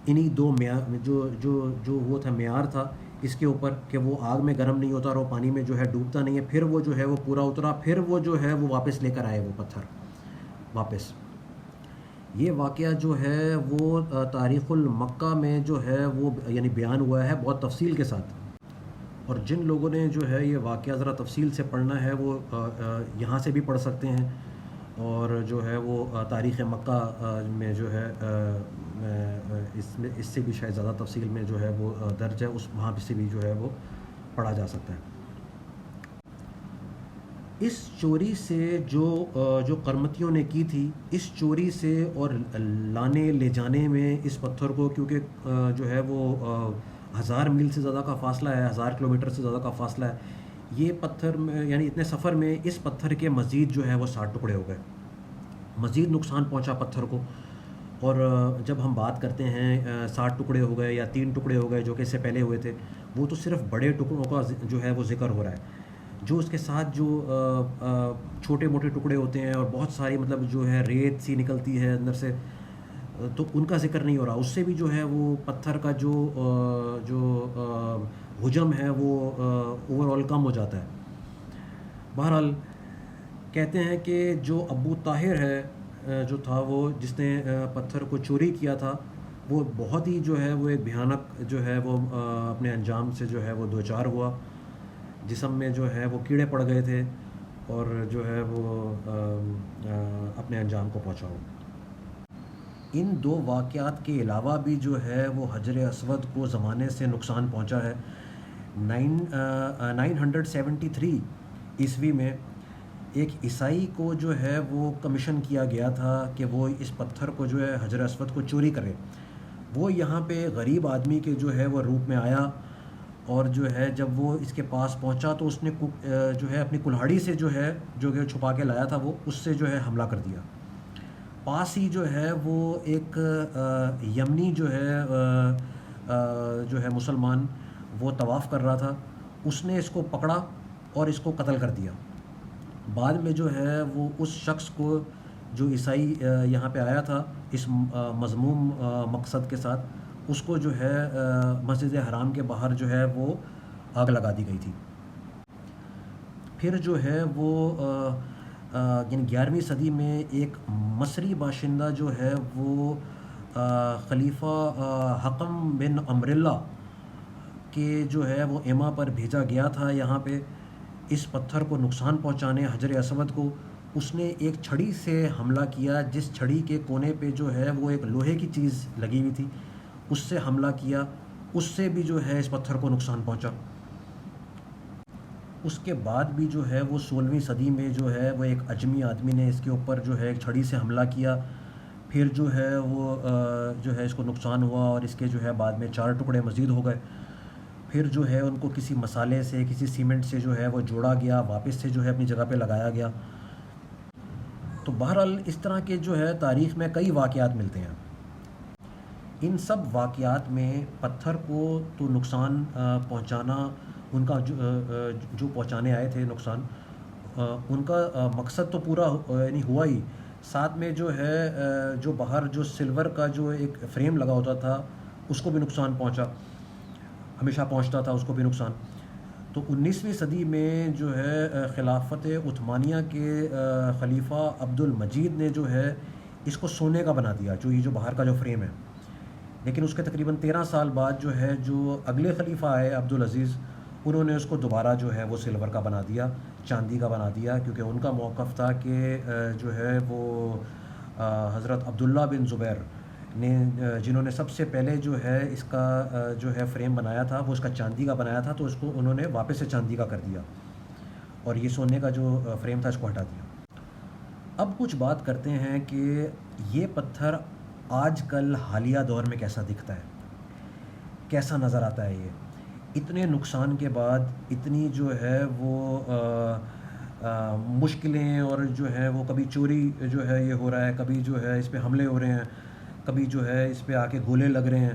انہی 2 معیار جو وہ تھا معیار تھا اس کے اوپر کہ وہ آگ میں گرم نہیں ہوتا اور وہ پانی میں جو ہے ڈوبتا نہیں ہے. پھر وہ جو ہے وہ پورا اترا. پھر وہ جو ہے وہ واپس لے کر آئے وہ پتھر واپس. یہ واقعہ جو ہے وہ تاریخ المکہ میں جو ہے وہ یعنی بیان ہوا ہے بہت تفصیل کے ساتھ. اور جن لوگوں نے جو ہے یہ واقعہ ذرا تفصیل سے پڑھنا ہے وہ یہاں سے بھی پڑھ سکتے ہیں، اور جو ہے وہ تاریخ مکہ میں جو ہے اس سے بھی شاید زیادہ تفصیل میں جو ہے وہ درج ہے، اس وہاں سے بھی جو ہے وہ پڑھا جا سکتا ہے. اس چوری سے جو قرمطیوں نے کی تھی، اس چوری سے اور لانے لے جانے میں اس پتھر کو، کیونکہ جو ہے وہ 1000 میل سے زیادہ کا فاصلہ ہے، 1000 کلومیٹر سے زیادہ کا فاصلہ ہے. یہ پتھر میں یعنی اتنے سفر میں اس پتھر کے مزید جو ہے وہ 60 ٹکڑے ہو گئے، مزید نقصان پہنچا پتھر کو. اور جب ہم بات کرتے ہیں 60 ٹکڑے ہو گئے یا 3 ٹکڑے ہو گئے جو کہ اس سے پہلے ہوئے تھے، وہ تو صرف بڑے ٹکڑوں کا جو ہے وہ ذکر ہو رہا ہے. جو اس کے ساتھ جو چھوٹے موٹے ٹکڑے ہوتے ہیں اور بہت ساری مطلب جو ہے ریت سی نکلتی ہے اندر سے، تو ان کا ذکر نہیں ہو رہا. اس سے بھی جو ہے وہ پتھر کا جو حجم ہے وہ اوور آل کم ہو جاتا ہے. بہرحال کہتے ہیں کہ جو ابو طاہر ہے جو تھا وہ جس نے پتھر کو چوری کیا تھا، وہ بہت ہی جو ہے وہ ایک بھیانک جو ہے وہ اپنے انجام سے جو ہے وہ دوچار ہوا. جسم میں جو ہے وہ کیڑے پڑ گئے تھے اور جو ہے وہ اپنے انجام کو پہنچا ہو. ان 2 واقعات کے علاوہ بھی جو ہے وہ حجر اسود کو زمانے سے نقصان پہنچا ہے. 973 عیسوی میں ایک عیسائی کو جو ہے وہ کمیشن کیا گیا تھا کہ وہ اس پتھر کو جو ہے حجر اسود کو چوری کرے. وہ یہاں پہ غریب آدمی کے جو ہے وہ روپ میں آیا اور جو ہے جب وہ اس کے پاس پہنچا تو اس نے جو ہے اپنی کلہاڑی سے جو ہے جو کہ چھپا کے لایا تھا وہ اس سے جو ہے حملہ کر دیا. پاس ہی جو ہے وہ ایک یمنی جو ہے مسلمان وہ طواف کر رہا تھا، اس نے اس کو پکڑا اور اس کو قتل کر دیا. بعد میں جو ہے وہ اس شخص کو جو عیسائی یہاں پہ آیا تھا اس مذموم مقصد کے ساتھ، اس کو جو ہے مسجد حرام کے باہر جو ہے وہ آگ لگا دی گئی تھی. پھر جو ہے وہ یعنی 11ویں صدی میں ایک مصری باشندہ جو ہے وہ خلیفہ حکم بن امراللہ کے جو ہے وہ ایما پر بھیجا گیا تھا یہاں پہ اس پتھر کو نقصان پہنچانے، حجر اسود کو. اس نے ایک چھڑی سے حملہ کیا، جس چھڑی کے کونے پہ جو ہے وہ ایک لوہے کی چیز لگی ہوئی تھی، اس سے حملہ کیا. اس سے بھی جو ہے اس پتھر کو نقصان پہنچا. اس کے بعد بھی جو ہے وہ 16ویں صدی میں جو ہے وہ ایک اجمی آدمی نے اس کے اوپر جو ہے ایک چھڑی سے حملہ کیا. پھر جو ہے وہ جو ہے اس کو نقصان ہوا اور اس کے جو ہے بعد میں 4 ٹکڑے مزید ہو گئے. پھر جو ہے ان کو کسی مسالے سے کسی سیمنٹ سے جو ہے وہ جوڑا گیا, واپس سے جو ہے اپنی جگہ پہ لگایا گیا. تو بہرحال اس طرح کے جو ہے تاریخ میں کئی واقعات ملتے ہیں. ان سب واقعات میں پتھر کو تو نقصان پہنچانا, ان کا جو پہنچانے آئے تھے نقصان, ان کا مقصد تو پورا یعنی ہوا ہی. ساتھ میں جو ہے جو باہر جو سلور کا جو ایک فریم لگا ہوتا تھا اس کو بھی نقصان پہنچا, ہمیشہ پہنچتا تھا اس کو بھی نقصان. تو 19ویں صدی میں جو ہے خلافت عثمانیہ کے خلیفہ عبد المجید نے جو ہے اس کو سونے کا بنا دیا, جو یہ جو باہر کا جو فریم ہے. لیکن اس کے تقریباً 13 سال بعد جو ہے جو اگلے خلیفہ آئے عبدالعزیز, انہوں نے اس کو دوبارہ جو ہے وہ سلور کا بنا دیا, چاندی کا بنا دیا, کیونکہ ان کا موقف تھا کہ جو ہے وہ حضرت عبداللہ بن زبیر نے, جنہوں نے سب سے پہلے جو ہے اس کا جو ہے فریم بنایا تھا وہ اس کا چاندی کا بنایا تھا, تو اس کو انہوں نے واپس سے چاندی کا کر دیا اور یہ سونے کا جو فریم تھا اس کو ہٹا دیا. اب کچھ بات کرتے ہیں کہ یہ پتھر آج کل حالیہ دور میں کیسا دکھتا ہے, کیسا نظر آتا ہے. یہ اتنے نقصان کے بعد اتنی جو ہے وہ مشکلیں, اور جو ہے وہ کبھی چوری جو ہے یہ ہو رہا ہے, کبھی جو ہے اس پہ حملے ہو رہے ہیں, کبھی جو ہے اس پہ آ کے گولے لگ رہے ہیں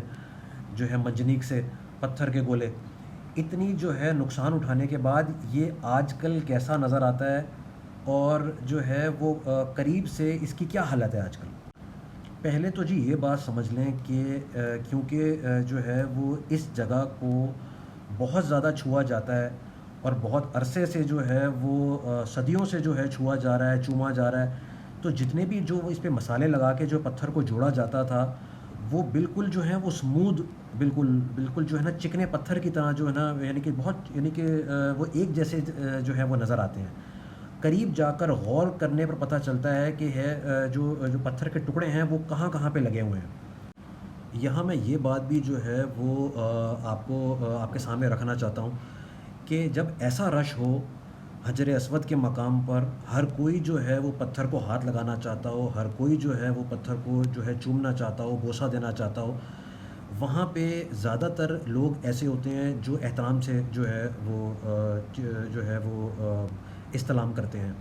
جو ہے منجنیق سے, پتھر کے گولے. اتنی جو ہے نقصان اٹھانے کے بعد یہ آج کل کیسا نظر آتا ہے, اور جو ہے وہ قریب سے اس کی کیا حالت ہے آج کل. پہلے تو جی یہ بات سمجھ لیں کہ کیونکہ جو ہے وہ اس جگہ کو بہت زیادہ چھوا جاتا ہے, اور بہت عرصے سے جو ہے وہ صدیوں سے جو ہے چھوا جا رہا ہے, چوما جا رہا ہے. تو جتنے بھی جو اس پہ مسالے لگا کے جو پتھر کو جوڑا جاتا تھا وہ بالکل جو ہے وہ اسموتھ, بالکل جو ہے نا چکنے پتھر کی طرح جو ہے نا, یعنی کہ بہت, یعنی کہ وہ ایک جیسے جو ہے وہ نظر آتے ہیں. قریب جا کر غور کرنے پر پتہ چلتا ہے کہ جو پتھر کے ٹکڑے ہیں وہ کہاں کہاں پہ لگے ہوئے ہیں. یہاں میں یہ بات بھی جو ہے وہ آپ کے سامنے رکھنا چاہتا ہوں کہ جب ایسا رش ہو حجر اسود کے مقام پر, ہر کوئی جو ہے وہ پتھر کو ہاتھ لگانا چاہتا ہو, ہر کوئی جو ہے وہ پتھر کو جو ہے چومنا چاہتا ہو, بوسہ دینا چاہتا ہو, وہاں پہ زیادہ تر لوگ ایسے ہوتے ہیں جو احترام سے جو ہے وہ استلام کرتے ہیں.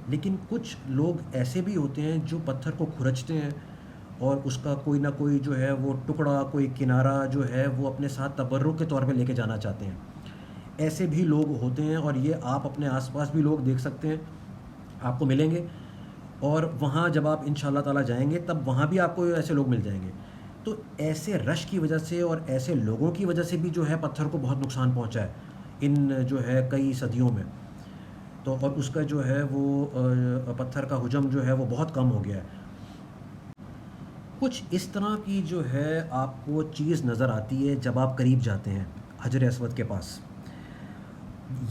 لیکن کچھ لوگ ایسے بھی ہوتے ہیں جو پتھر کو کھرچتے ہیں اور اس کا کوئی نہ کوئی جو ہے وہ ٹکڑا, کوئی کنارہ جو ہے وہ اپنے ساتھ تبرک کے طور پہ لے کے جانا چاہتے ہیں. ایسے بھی لوگ ہوتے ہیں, اور یہ آپ اپنے آس پاس بھی لوگ دیکھ سکتے ہیں, آپ کو ملیں گے. اور وہاں جب آپ انشاءاللہ تعالیٰ جائیں گے تب وہاں بھی آپ کو ایسے لوگ مل جائیں گے. تو ایسے رش کی وجہ سے اور ایسے لوگوں کی وجہ سے بھی جو ہے پتھر کو بہت نقصان پہنچا ہے ان جو ہے کئی صدیوں میں. تو اور اس کا جو ہے وہ پتھر کا حجم جو ہے وہ بہت کم ہو گیا ہے. کچھ اس طرح کی جو ہے آپ کو چیز نظر آتی ہے جب آپ قریب جاتے ہیں حجر اسود کے پاس.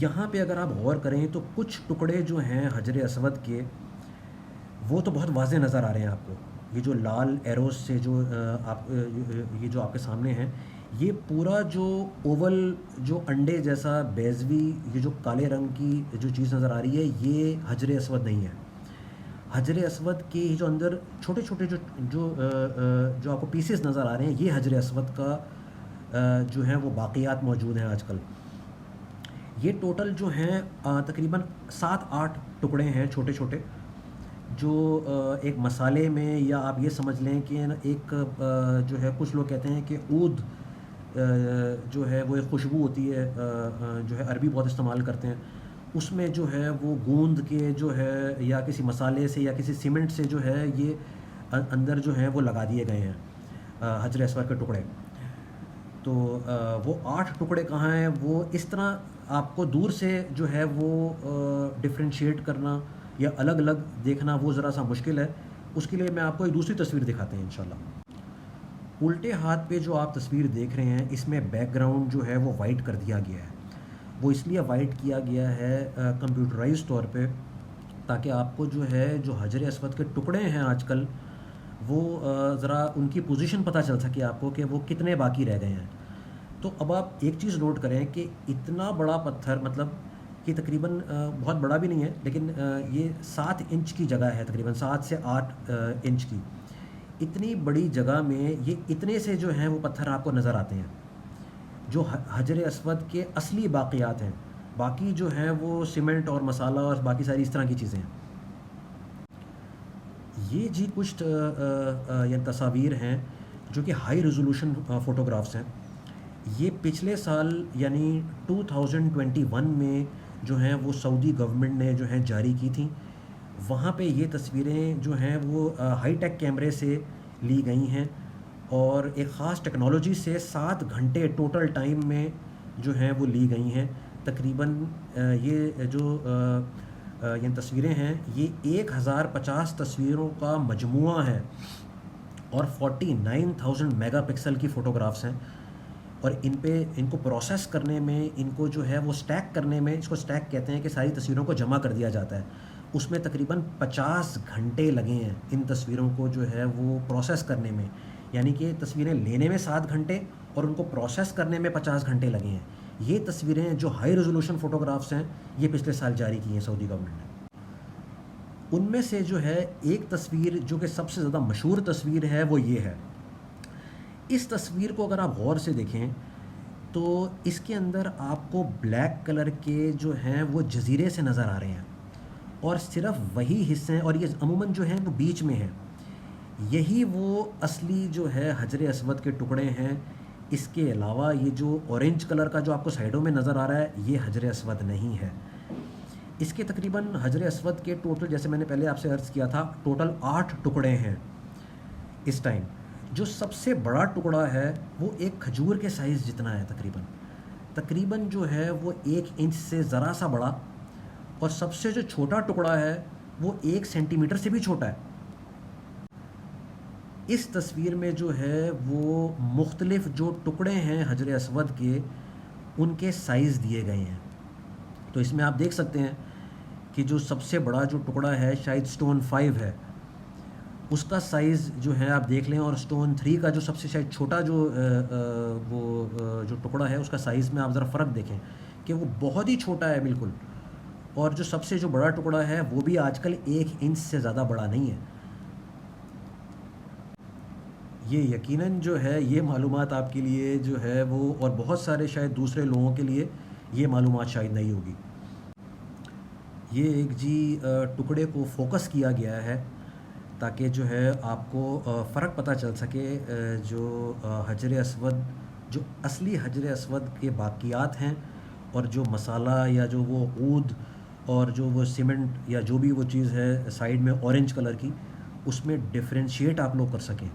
یہاں پہ اگر آپ غور کریں تو کچھ ٹکڑے جو ہیں حجر اسود کے وہ تو بہت واضح نظر آ رہے ہیں آپ کو. یہ جو لال ایروز سے جو یہ جو آپ کے سامنے ہیں, یہ پورا جو اوول جو انڈے جیسا بیضوی یہ جو کالے رنگ کی جو چیز نظر آ رہی ہے یہ حجر اسود نہیں ہے. حجر اسود کے جو اندر چھوٹے چھوٹے جو آپ کو پیسز نظر آ رہے ہیں یہ حجر اسود کا جو ہے وہ باقیات موجود ہیں آج کل. یہ ٹوٹل جو ہیں تقریباً 7-8 ٹکڑے ہیں چھوٹے چھوٹے, جو ایک مسالے میں, یا آپ یہ سمجھ لیں کہ ایک جو ہے کچھ لوگ کہتے ہیں کہ عود جو ہے وہ ایک خوشبو ہوتی ہے جو ہے عربی بہت استعمال کرتے ہیں, اس میں جو ہے وہ گوند کے جو ہے یا کسی مسالے سے یا کسی سیمنٹ سے جو ہے یہ اندر جو ہے وہ لگا دیے گئے ہیں حجر اسود کے ٹکڑے. تو وہ 8 ٹکڑے کہاں ہیں وہ اس طرح آپ کو دور سے جو ہے وہ ڈفرینشیٹ کرنا یا الگ الگ دیکھنا وہ ذرا سا مشکل ہے. اس کے لیے میں آپ کو ایک دوسری تصویر دکھاتے ہیں انشاءاللہ. الٹے ہاتھ پہ جو آپ تصویر دیکھ رہے ہیں اس میں بیک گراؤنڈ جو ہے وہ وائٹ کر دیا گیا ہے. وہ اس لیے وائٹ کیا گیا ہے کمپیوٹرائز طور پہ تاکہ آپ کو جو ہے جو حجر اسود کے ٹکڑے ہیں آج کل وہ ذرا ان کی پوزیشن پتہ چل سکے آپ کو کہ وہ کتنے باقی رہ گئے ہیں. تو اب آپ ایک چیز نوٹ کریں کہ اتنا بڑا پتھر, مطلب یہ تقریباً بہت بڑا بھی نہیں ہے، لیکن یہ 7 انچ کی جگہ ہے، تقریباً 7 سے 8 انچ کی. اتنی بڑی جگہ میں یہ اتنے سے جو ہیں وہ پتھر آپ کو نظر آتے ہیں جو حجر اسود کے اصلی باقیات ہیں. باقی جو ہیں وہ سیمنٹ اور مسالہ اور باقی ساری اس طرح کی چیزیں ہیں. یہ جی کچھ یہ تصاویر ہیں جو کہ ہائی ریزولوشن فوٹوگرافس ہیں. یہ پچھلے سال یعنی 2021 میں جو ہیں وہ سعودی گورنمنٹ نے جو ہیں جاری کی تھیں. وہاں پہ یہ تصویریں جو ہیں وہ ہائی ٹیک کیمرے سے لی گئی ہیں اور ایک خاص ٹیکنالوجی سے 7 گھنٹے ٹوٹل ٹائم میں جو ہیں وہ لی گئی ہیں. تقریباً یہ جو یہ تصویریں ہیں یہ 1050 تصویروں کا مجموعہ ہے اور 49,000 میگا پکسل کی فوٹوگرافس ہیں. اور ان کو پروسیس کرنے میں، ان کو جو ہے وہ سٹیک کرنے میں، اس کو سٹیک کہتے ہیں کہ ساری تصویروں کو جمع کر دیا جاتا ہے. اس میں تقریباً 50 گھنٹے لگے ہیں ان تصویروں کو جو ہے وہ پروسیس کرنے میں. یعنی کہ تصویریں لینے میں 7 گھنٹے اور ان کو پروسیس کرنے میں 50 گھنٹے لگے ہیں. یہ تصویریں جو ہائی ریزولوشن فوٹوگرافس ہیں یہ پچھلے سال جاری کی ہیں سعودی گورنمنٹ نے. ان میں سے جو ہے ایک تصویر جو کہ سب سے زیادہ مشہور تصویر ہے وہ یہ ہے. اس تصویر کو اگر آپ غور سے دیکھیں تو اس کے اندر آپ کو بلیک کلر کے جو ہیں وہ جزیرے سے نظر آ رہے ہیں اور صرف وہی حصے ہیں، اور یہ عموماً جو ہیں وہ بیچ میں ہیں. یہی وہ اصلی جو ہے حجر اسود کے ٹکڑے ہیں. اس کے علاوہ یہ جو اورنج کلر کا جو آپ کو سائڈوں میں نظر آ رہا ہے یہ حجر اسود نہیں ہے. اس کے تقریباً حجر اسود کے ٹوٹل، جیسے میں نے پہلے آپ سے عرض کیا تھا، ٹوٹل 8 ٹکڑے ہیں اس ٹائم. جو سب سے بڑا ٹکڑا ہے وہ ایک کھجور کے سائز جتنا ہے تقریباً جو ہے وہ 1 انچ سے ذرا سا بڑا، اور سب سے جو چھوٹا ٹکڑا ہے وہ 1 سینٹی میٹر سے بھی چھوٹا ہے. اس تصویر میں جو ہے وہ مختلف جو ٹکڑے ہیں حجر اسود کے ان کے سائز دیے گئے ہیں. تو اس میں آپ دیکھ سکتے ہیں کہ جو سب سے بڑا جو ٹکڑا ہے شاید سٹون 5 ہے، اس کا سائز جو ہے آپ دیکھ لیں، اور سٹون 3 کا جو سب سے شاید چھوٹا جو جو ٹکڑا ہے اس کا سائز میں آپ ذرا فرق دیکھیں کہ وہ بہت ہی چھوٹا ہے بالکل. اور جو سب سے جو بڑا ٹکڑا ہے وہ بھی آج کل 1 انچ سے زیادہ بڑا نہیں ہے. یہ یقیناً جو ہے یہ معلومات آپ کے لیے جو ہے وہ، اور بہت سارے شاید دوسرے لوگوں کے لیے یہ معلومات شاید نہیں ہوگی. یہ ایک جی ٹکڑے کو فوکس کیا گیا ہے تاکہ جو ہے آپ کو فرق پتہ چل سکے. جو حجر اسود، جو اصلی حجر اسود کے باقیات ہیں، اور جو مسالہ یا جو وہ عود اور جو وہ سیمنٹ یا جو بھی وہ چیز ہے سائیڈ میں اورنج کلر کی، اس میں ڈفرینشیٹ آپ لوگ کر سکیں.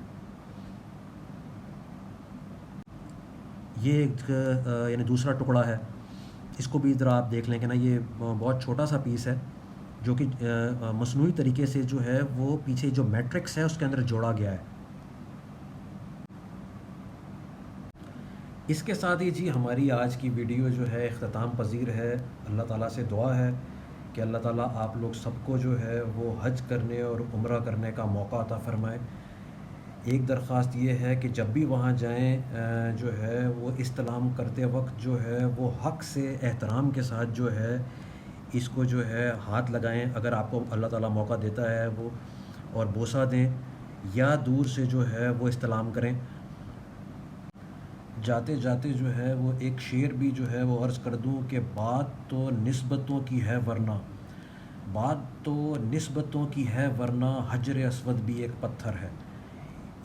یہ ایک یعنی دوسرا ٹکڑا ہے، اس کو بھی ذرا آپ دیکھ لیں کہ نا یہ بہت چھوٹا سا پیس ہے جو کہ مصنوعی طریقے سے جو ہے وہ پیچھے جو میٹرکس ہے اس کے اندر جوڑا گیا ہے. اس کے ساتھ ہی جی ہماری آج کی ویڈیو جو ہے اختتام پذیر ہے. اللہ تعالیٰ سے دعا ہے کہ اللہ تعالیٰ آپ لوگ سب کو جو ہے وہ حج کرنے اور عمرہ کرنے کا موقع عطا فرمائے. ایک درخواست یہ ہے کہ جب بھی وہاں جائیں جو ہے وہ استلام کرتے وقت جو ہے وہ حق سے احترام کے ساتھ جو ہے اس کو جو ہے ہاتھ لگائیں. اگر آپ کو اللہ تعالیٰ موقع دیتا ہے وہ، اور بوسہ دیں یا دور سے جو ہے وہ استلام کریں. جاتے جاتے جو ہے وہ ایک شعر بھی جو ہے وہ عرض کر دوں کہ بات تو نسبتوں کی ہے ورنہ، بات تو نسبتوں کی ہے ورنہ حجر اسود بھی ایک پتھر ہے.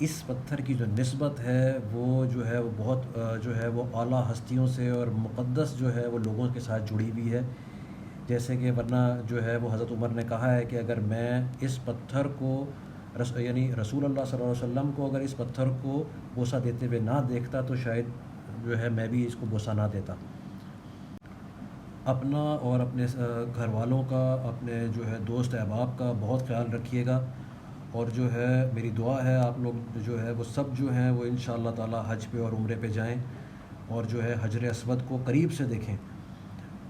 اس پتھر کی جو نسبت ہے وہ جو ہے وہ بہت جو ہے وہ اعلیٰ ہستیوں سے اور مقدس جو ہے وہ لوگوں کے ساتھ جڑی ہوئی ہے. جیسے کہ ورنہ جو ہے وہ حضرت عمر نے کہا ہے کہ اگر میں اس پتھر کو یعنی رسول اللہ صلی اللہ علیہ وسلم کو اگر اس پتھر کو بوسہ دیتے ہوئے نہ دیکھتا تو شاید جو ہے میں بھی اس کو بوسہ نہ دیتا. اپنا اور اپنے گھر والوں کا، اپنے جو ہے دوست احباب کا بہت خیال رکھیے گا. اور جو ہے میری دعا ہے آپ لوگ جو ہے وہ سب جو ہیں وہ انشاءاللہ تعالی حج پہ اور عمرے پہ جائیں اور جو ہے حجر اسود کو قریب سے دیکھیں.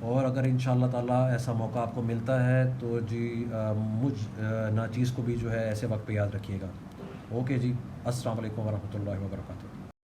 اور اگر انشاءاللہ تعالی ایسا موقع آپ کو ملتا ہے تو جی مجھ ناچیز کو بھی جو ہے ایسے وقت پہ یاد رکھیے گا. اوکے جی، السلام علیکم ورحمۃ اللہ وبرکاتہ.